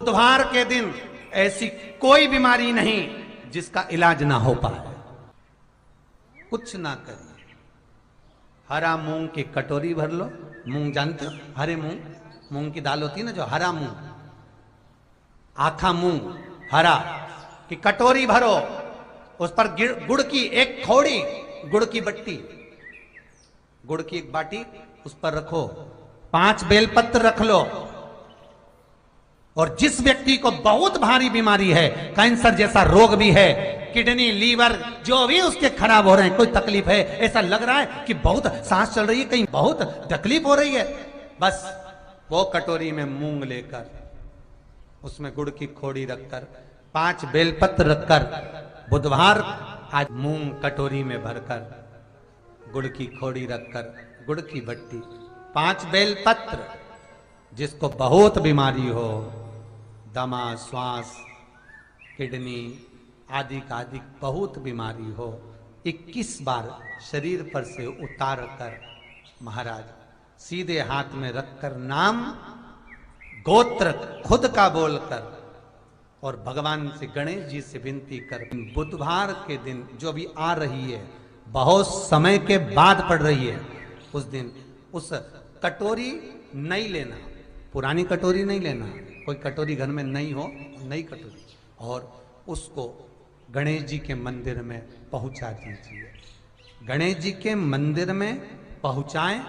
बुधवार के दिन ऐसी कोई बीमारी नहीं जिसका इलाज ना हो पाए। कुछ ना करिए, हरा मूंग की कटोरी भर लो। मूंग जानते हो, हरे मूंग, मूंग की दाल होती है ना जो, हरा मूंग, आखा मूंग हरा की कटोरी भरो, उस पर गुड़ की एक खौड़ी, गुड़ की बट्टी, गुड़ की एक बाटी उस पर रखो, 5 बेलपत्र रख लो। और जिस व्यक्ति को बहुत भारी बीमारी है, कैंसर जैसा रोग भी है, किडनी लीवर जो भी उसके खराब हो रहे हैं, कोई तकलीफ है, ऐसा लग रहा है कि बहुत सांस चल रही है, कहीं बहुत तकलीफ हो रही है, बस वो कटोरी में मूंग लेकर, उसमें गुड़ की खोड़ी रखकर, 5 बेलपत्र रखकर, बुधवार आज मूंग कटोरी में भरकर, गुड़ की खोड़ी रखकर, गुड़ की बट्टी, 5 बेलपत्र, जिसको बहुत बीमारी हो, दमा, श्वास, किडनी आदि का आदि बहुत बीमारी हो, 21 बार शरीर पर से उतार कर महाराज सीधे हाथ में रखकर नाम गोत्र खुद का बोलकर और भगवान से, गणेश जी से विनती कर, बुधवार के दिन जो भी आ रही है, बहुत समय के बाद पड़ रही है, उस दिन उस कटोरी नहीं लेना, पुरानी कटोरी नहीं लेना, कोई कटोरी घर में नहीं हो, नई कटोरी, और उसको गणेश जी के मंदिर में पहुंचा दीजिए। गणेश जी के मंदिर में पहुंचाएं,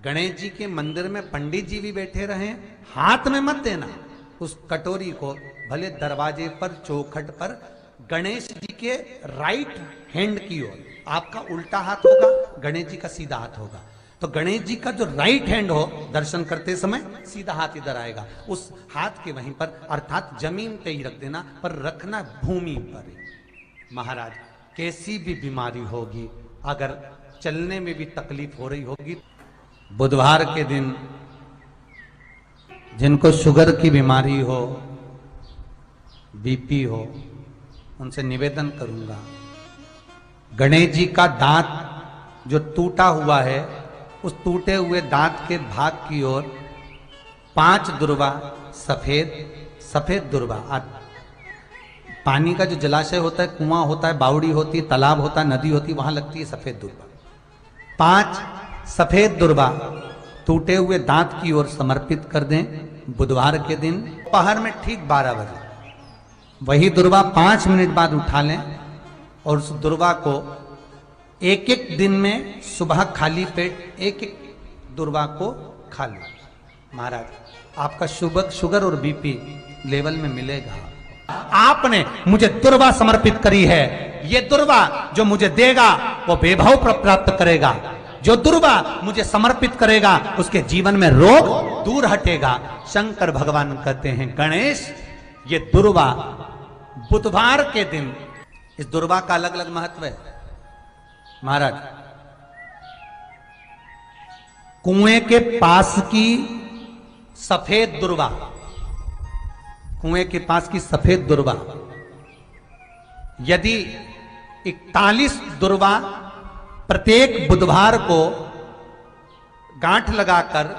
गणेश जी के मंदिर में पंडित जी भी बैठे रहें, हाथ में मत देना उस कटोरी को, भले दरवाजे पर, चौखट पर, गणेश जी के राइट हैंड की ओर, आपका उल्टा हाथ होगा, गणेश जी का सीधा हाथ होगा, तो गणेश जी का जो राइट हैंड हो, दर्शन करते समय सीधा हाथ इधर आएगा, उस हाथ के वहीं पर, अर्थात जमीन पे ही रख देना, पर रखना भूमि पर। महाराज कैसी भी बीमारी होगी, अगर चलने में भी तकलीफ हो रही होगी, बुधवार के दिन जिनको शुगर की बीमारी हो, बीपी हो, उनसे निवेदन करूंगा, गणेश जी का दांत जो टूटा हुआ है, उस टूटे हुए दांत के भाग की ओर 5 दुर्वा, सफेद दुर्वा, पानी का जो जलाशय होता है, कुआं होता है, बावड़ी होती है, तालाब होता है, नदी होती है, वहां लगती है सफेद दुर्वा, 5 सफेद दुर्वा टूटे हुए दांत की ओर समर्पित कर दें। बुधवार के दिन दोपहर में ठीक 12 बजे वही दुर्वा 5 मिनट बाद उठा लें और उस दुर्वा को एक एक दिन में सुबह खाली पेट एक दुर्वा को खा लो। महाराज आपका शुगर और बीपी लेवल में मिलेगा। आपने मुझे दुर्वा समर्पित करी है, ये दुर्वा जो मुझे देगा वो वैभव प्राप्त करेगा, जो दुर्वा मुझे समर्पित करेगा उसके जीवन में रोग दूर हटेगा। शंकर भगवान कहते हैं, गणेश ये दुर्वा बुधवार के दिन, इस दुर्वा का अलग अलग महत्व है। महाराज कुएं के पास की सफेद दुर्वा, कुएं के पास की सफेद दुर्वा, यदि 41 दुर्वा प्रत्येक बुधवार को गांठ लगाकर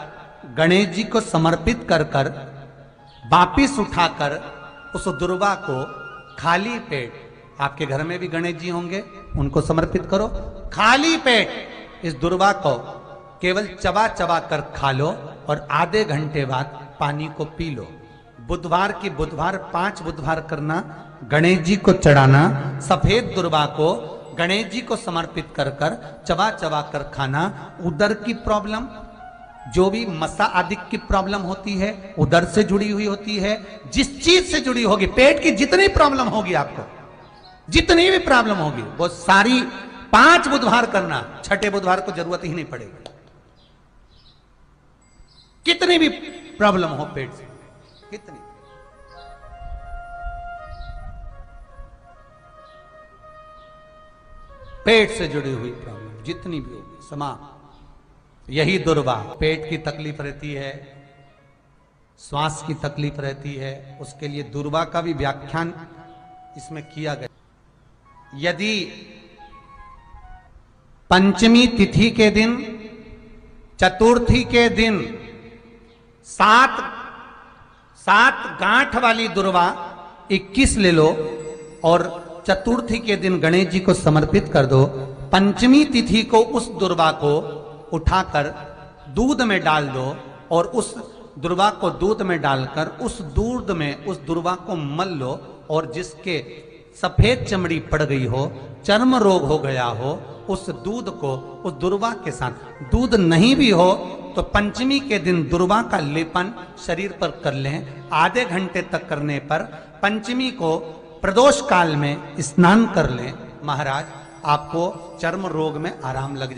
गणेश जी को समर्पित कर कर वापिस उठाकर उस दुर्वा को खाली पेट, आपके घर में भी गणेश जी होंगे, उनको समर्पित करो, खाली पेट इस दुर्वा को केवल चबा चबा कर खा लो और आधे घंटे बाद पानी को पी लो। बुधवार की बुधवार 5 बुधवार करना, गणेश जी को चढ़ाना, सफेद दुर्वा को गणेश जी को समर्पित कर कर चबा चबा कर खाना। उदर की प्रॉब्लम, जो भी मसा आदि की प्रॉब्लम होती है, उदर से जुड़ी हुई होती है, जिस चीज से जुड़ी होगी, पेट की जितनी प्रॉब्लम होगी, आपको जितनी भी प्रॉब्लम होगी, वो सारी 5 बुधवार करना, 6ठे बुधवार को जरूरत ही नहीं पड़ेगी। कितनी भी प्रॉब्लम हो पेट से, कितनी, पेट से जुड़ी हुई प्रॉब्लम जितनी भी होगी समाप्त। यही दुर्वा, पेट की तकलीफ रहती है, श्वास की तकलीफ रहती है, उसके लिए दुर्वा का भी व्याख्यान इसमें किया गया। यदि पंचमी तिथि के दिन, चतुर्थी के दिन 7 गांठ वाली दुर्वा 21 ले लो और चतुर्थी के दिन गणेश जी को समर्पित कर दो। पंचमी तिथि को उस दुर्वा को उठाकर दूध में डाल दो और उस दुर्वा को दूध में डालकर उस दूध में उस दुर्वा को मल लो, और जिसके सफेद चमड़ी पड़ गई हो, चर्म रोग हो गया हो, उस दूध को उस दुर्वा के साथ, दूध नहीं भी हो तो पंचमी के दिन दुर्वा का लेपन शरीर पर कर लें। आधे घंटे तक करने पर पंचमी को प्रदोष काल में स्नान कर लें। महाराज आपको चर्म रोग में आराम लग जाए।